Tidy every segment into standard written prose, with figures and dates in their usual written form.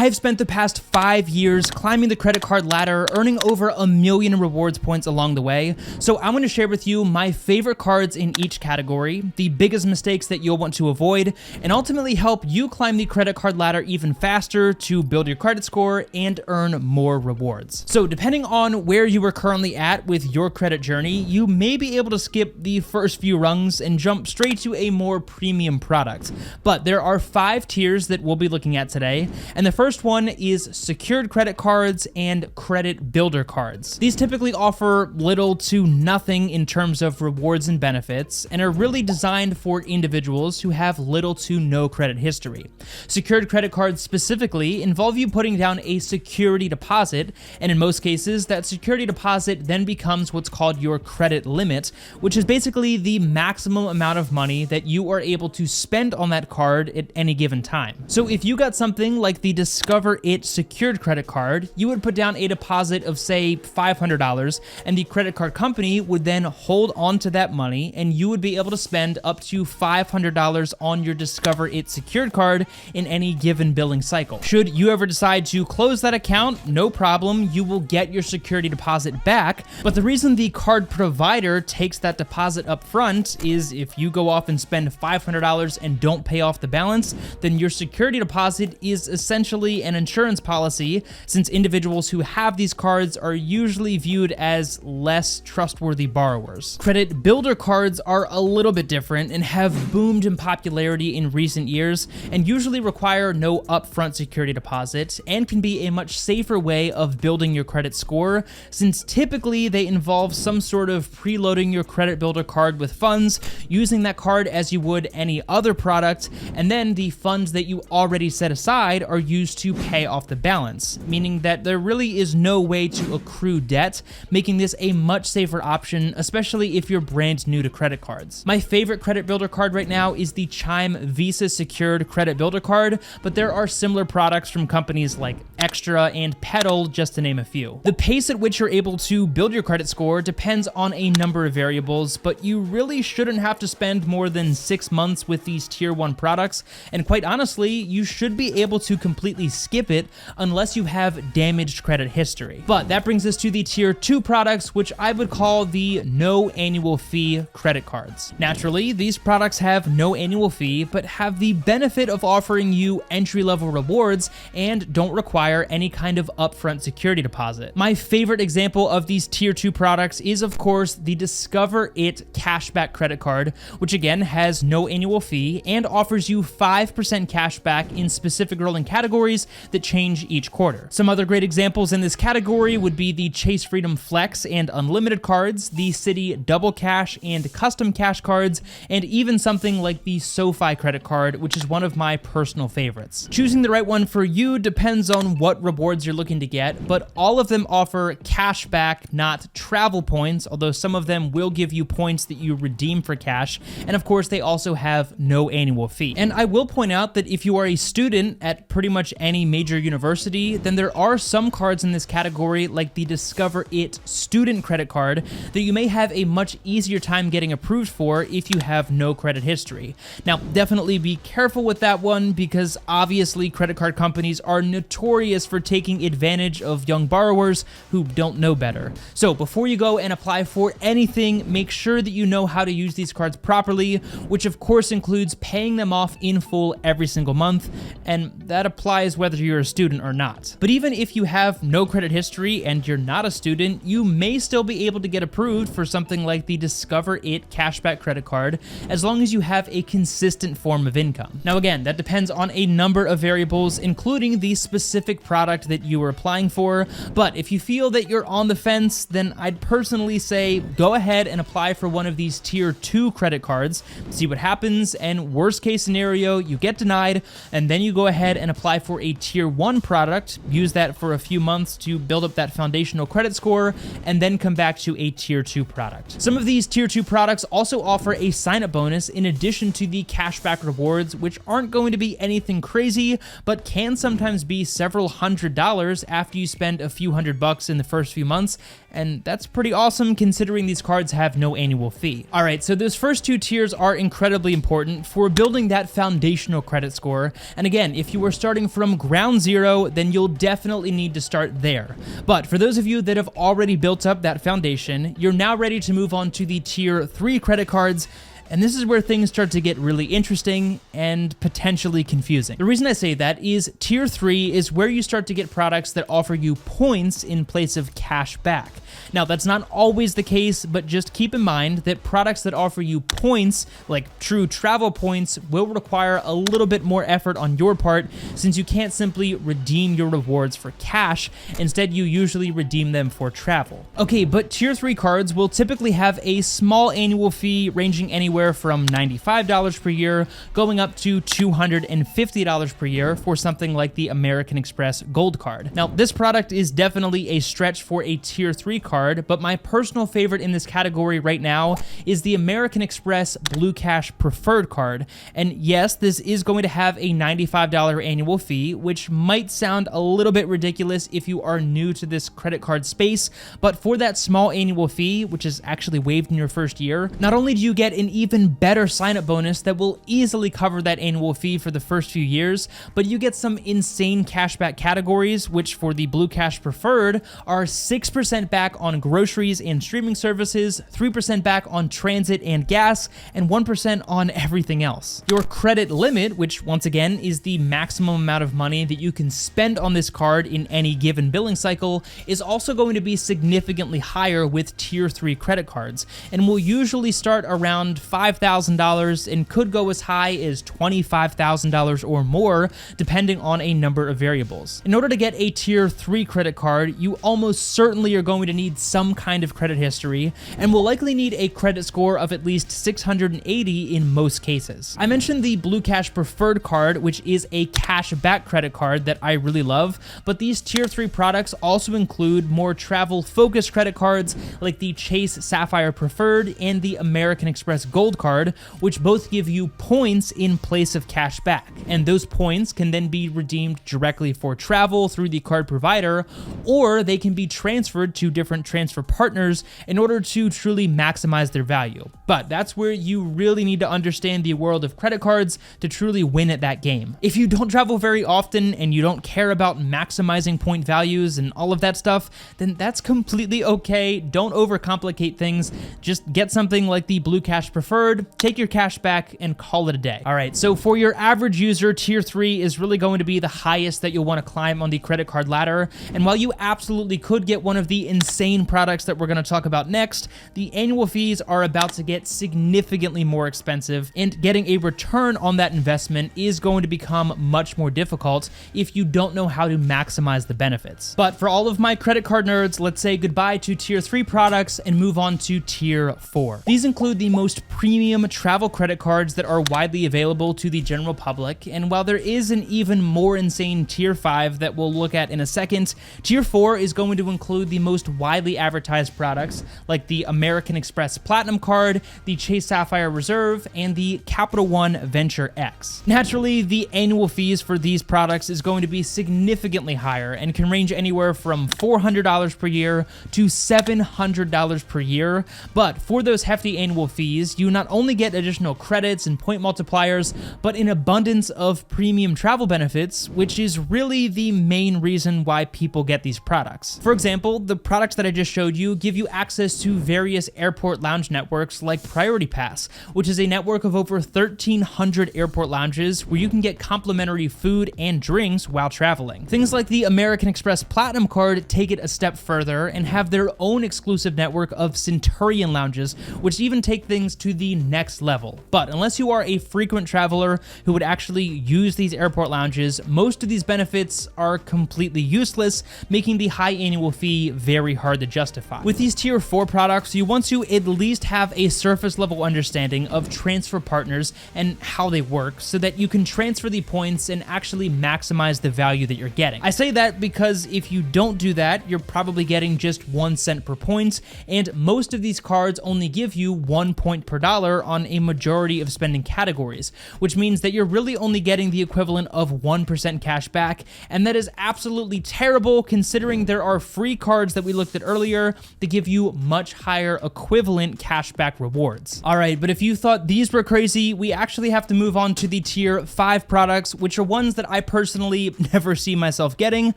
I have spent the past 5 years climbing the credit card ladder, earning over 1 million rewards points along the way. So I'm going to share with you my favorite cards in each category, the biggest mistakes that you'll want to avoid, and ultimately help you climb the credit card ladder even faster to build your credit score and earn more rewards. So depending on where you are currently at with your credit journey, you may be able to skip the first few rungs and jump straight to a more premium product. But there are 5 tiers that we'll be looking at today, and the first one is secured credit cards and credit builder cards. These typically offer little to nothing in terms of rewards and benefits, and are really designed for individuals who have little to no credit history. Secured credit cards specifically involve you putting down a security deposit, and in most cases, that security deposit then becomes what's called your credit limit, which is basically the maximum amount of money that you are able to spend on that card at any given time. So if you got something like the Discover It secured credit card, you would put down a deposit of say $500, and the credit card company would then hold on to that money, and you would be able to spend up to $500 on your Discover It secured card in any given billing cycle. Should you ever decide to close that account, no problem, you will get your security deposit back. But the reason the card provider takes that deposit up front is if you go off and spend $500 and don't pay off the balance, then your security deposit is essentially an insurance policy, since individuals who have these cards are usually viewed as less trustworthy borrowers. Credit builder cards are a little bit different and have boomed in popularity in recent years, and usually require no upfront security deposit and can be a much safer way of building your credit score, since typically they involve some sort of preloading your credit builder card with funds, using that card as you would any other product, and then the funds that you already set aside are used to pay off the balance, meaning that there really is no way to accrue debt, making this a much safer option, especially if you're brand new to credit cards. My favorite credit builder card right now is the Chime Visa secured credit builder card, but there are similar products from companies like Extra and Pedal, just to name a few. The pace at which you're able to build your credit score depends on a number of variables, but you really shouldn't have to spend more than 6 months with these tier 1 products, and quite honestly, you should be able to completely skip it unless you have damaged credit history. But that brings us to the tier 2 products, which I would call the no annual fee credit cards. Naturally, these products have no annual fee, but have the benefit of offering you entry-level rewards and don't require any kind of upfront security deposit. My favorite example of these tier 2 products is of course the Discover It cashback credit card, which again has no annual fee and offers you 5% cashback in specific rolling categories that change each quarter. Some other great examples in this category would be the Chase Freedom Flex and Unlimited cards, the Citi Double Cash and Custom Cash cards, and even something like the SoFi credit card, which is one of my personal favorites. Choosing the right one for you depends on what rewards you're looking to get, but all of them offer cash back, not travel points, although some of them will give you points that you redeem for cash, and of course they also have no annual fee. And I will point out that if you are a student at pretty much any major university, then there are some cards in this category like the Discover It student credit card that you may have a much easier time getting approved for if you have no credit history. Now, definitely be careful with that one, because obviously credit card companies are notorious for taking advantage of young borrowers who don't know better. So before you go and apply for anything, make sure that you know how to use these cards properly, which of course includes paying them off in full every single month, and that applies whether you're a student or not. But even if you have no credit history and you're not a student, you may still be able to get approved for something like the Discover It cashback credit card, as long as you have a consistent form of income. Now again, that depends on a number of variables, including the specific product that you are applying for, but if you feel that you're on the fence, then I'd personally say go ahead and apply for one of these tier 2 credit cards, see what happens, and worst case scenario, you get denied, and then you go ahead and apply for a tier 1 product, use that for a few months to build up that foundational credit score, and then come back to a tier 2 product. Some of these tier 2 products also offer a sign-up bonus in addition to the cashback rewards, which aren't going to be anything crazy, but can sometimes be several $100s after you spend a few $100 in the first few months, and that's pretty awesome considering these cards have no annual fee. All right, so those first 2 tiers are incredibly important for building that foundational credit score, and again, if you are starting from from ground zero, then you'll definitely need to start there. But for those of you that have already built up that foundation, you're now ready to move on to the tier 3 credit cards. And this is where things start to get really interesting and potentially confusing. The reason I say that is tier 3 is where you start to get products that offer you points in place of cash back. Now, that's not always the case, but just keep in mind that products that offer you points, like true travel points, will require a little bit more effort on your part, since you can't simply redeem your rewards for cash. Instead, you usually redeem them for travel. Okay, but tier 3 cards will typically have a small annual fee ranging anywhere from $95 per year going up to $250 per year for something like the American Express Gold Card. Now, this product is definitely a stretch for a tier 3 card, but my personal favorite in this category right now is the American Express Blue Cash Preferred Card. And yes, this is going to have a $95 annual fee, which might sound a little bit ridiculous if you are new to this credit card space, but for that small annual fee, which is actually waived in your first year, not only do you get an even better sign-up bonus that will easily cover that annual fee for the first few years, but you get some insane cashback categories, which for the Blue Cash Preferred are 6% back on groceries and streaming services, 3% back on transit and gas, and 1% on everything else. Your credit limit, which once again is the maximum amount of money that you can spend on this card in any given billing cycle, is also going to be significantly higher with tier 3 credit cards, and will usually start around $5,000 and could go as high as $25,000 or more, depending on a number of variables. In order to get a tier 3 credit card, you almost certainly are going to need some kind of credit history, and will likely need a credit score of at least 680 in most cases. I mentioned the Blue Cash Preferred Card, which is a cash back credit card that I really love, but these tier 3 products also include more travel-focused credit cards like the Chase Sapphire Preferred and the American Express Gold Card, which both give you points in place of cash back. And those points can then be redeemed directly for travel through the card provider, or they can be transferred to different transfer partners in order to truly maximize their value. But that's where you really need to understand the world of credit cards to truly win at that game. If you don't travel very often and you don't care about maximizing point values and all of that stuff, then that's completely okay. Don't overcomplicate things. Just get something like the Blue Cash Preferred, take your cash back, and call it a day. All right, so for your average user, tier 3 is really going to be the highest that you'll want to climb on the credit card ladder. And while you absolutely could get one of the insane products that we're going to talk about next, the annual fees are about to get significantly more expensive, and getting a return on that investment is going to become much more difficult if you don't know how to maximize the benefits. But for all of my credit card nerds, let's say goodbye to tier 3 products and move on to tier 4. These include the most premium travel credit cards that are widely available to the general public, and while there is an even more insane tier 5 that we'll look at in a second, tier 4 is going to include the most widely advertised products like the American Express Platinum Card, the Chase Sapphire Reserve, and the Capital One Venture X. Naturally, the annual fees for these products is going to be significantly higher and can range anywhere from $400 per year to $700 per year, but for those hefty annual fees, you not only get additional credits and point multipliers, but an abundance of premium travel benefits, which is really the main reason why people get these products. For example, the products that I just showed you give you access to various airport lounge networks like Priority Pass, which is a network of over 1,300 airport lounges where you can get complimentary food and drinks while traveling. Things like the American Express Platinum Card take it a step further and have their own exclusive network of Centurion lounges, which even take things to the next level. But unless you are a frequent traveler who would actually use these airport lounges, most of these benefits are completely useless, making the high annual fee very hard to justify. With these tier 4 products, you want to at least have a surface level understanding of transfer partners and how they work so that you can transfer the points and actually maximize the value that you're getting. I say that because if you don't do that, you're probably getting just 1 cent per point, and most of these cards only give you 1 point per dollar, dollar on a majority of spending categories, which means that you're really only getting the equivalent of 1% cash back, and that is absolutely terrible considering there are free cards that we looked at earlier that give you much higher equivalent cashback rewards. All right, but if you thought these were crazy, we actually have to move on to the tier 5 products, which are ones that I personally never see myself getting,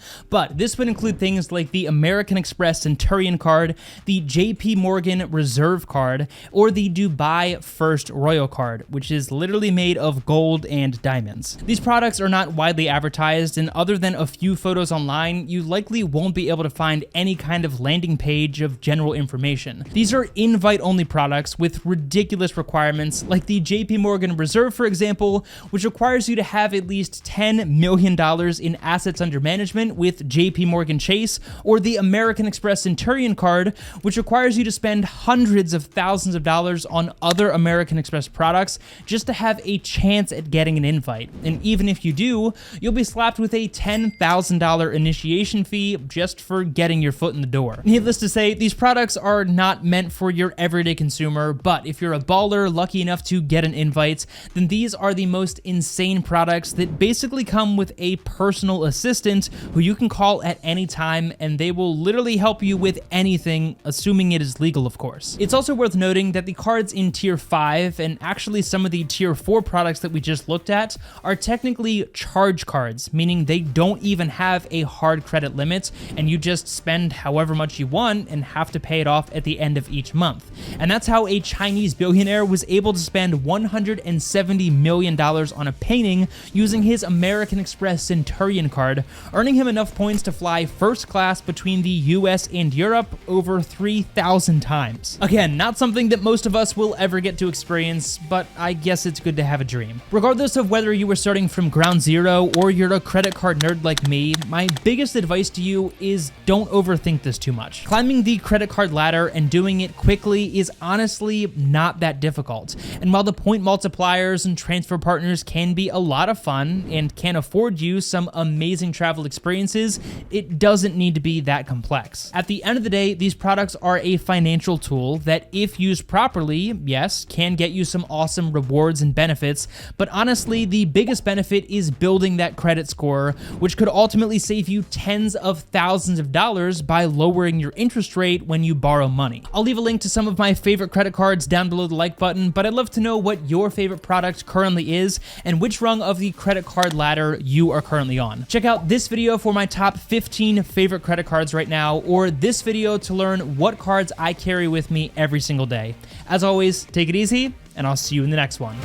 but this would include things like the American Express Centurion card, the JP Morgan Reserve card, or the Dubai First Royal card, which is literally made of gold and diamonds. These products are not widely advertised, and other than a few photos online, you likely won't be able to find any kind of landing page of general information. These are invite-only products with ridiculous requirements, like the JP Morgan Reserve, for example, which requires you to have at least $10 million in assets under management with JP Morgan Chase, or the American Express Centurion card, which requires you to spend hundreds of thousands of dollars on other American Express products just to have a chance at getting an invite. And even if you do, you'll be slapped with a $10,000 initiation fee just for getting your foot in the door. Needless to say, these products are not meant for your everyday consumer, but if you're a baller lucky enough to get an invite, then these are the most insane products that basically come with a personal assistant who you can call at any time, and they will literally help you with anything, assuming it is legal, of course. It's also worth noting that the cards in tier 5, and actually some of the tier 4 products that we just looked at, are technically charge cards, meaning they don't even have a hard credit limit, and you just spend however much you want and have to pay it off at the end of each month. And that's how a Chinese billionaire was able to spend $170 million on a painting using his American Express Centurion card, earning him enough points to fly first class between the US and Europe over 3,000 times. Again, not something that most of us will ever get to experience, but I guess it's good to have a dream. Regardless of whether you were starting from ground zero or you're a credit card nerd like me, my biggest advice to you is don't overthink this too much. Climbing the credit card ladder and doing it quickly is honestly not that difficult. And while the point multipliers and transfer partners can be a lot of fun and can afford you some amazing travel experiences, it doesn't need to be that complex. At the end of the day, these products are a financial tool that, if used properly, yes, can get you some awesome rewards and benefits, but honestly, the biggest benefit is building that credit score, which could ultimately save you tens of thousands of dollars by lowering your interest rate when you borrow money. I'll leave a link to some of my favorite credit cards down below the like button, but I'd love to know what your favorite product currently is and which rung of the credit card ladder you are currently on. Check out this video for my top 15 favorite credit cards right now, or this video to learn what cards I carry with me every single day. As always, take it easy, and I'll see you in the next one.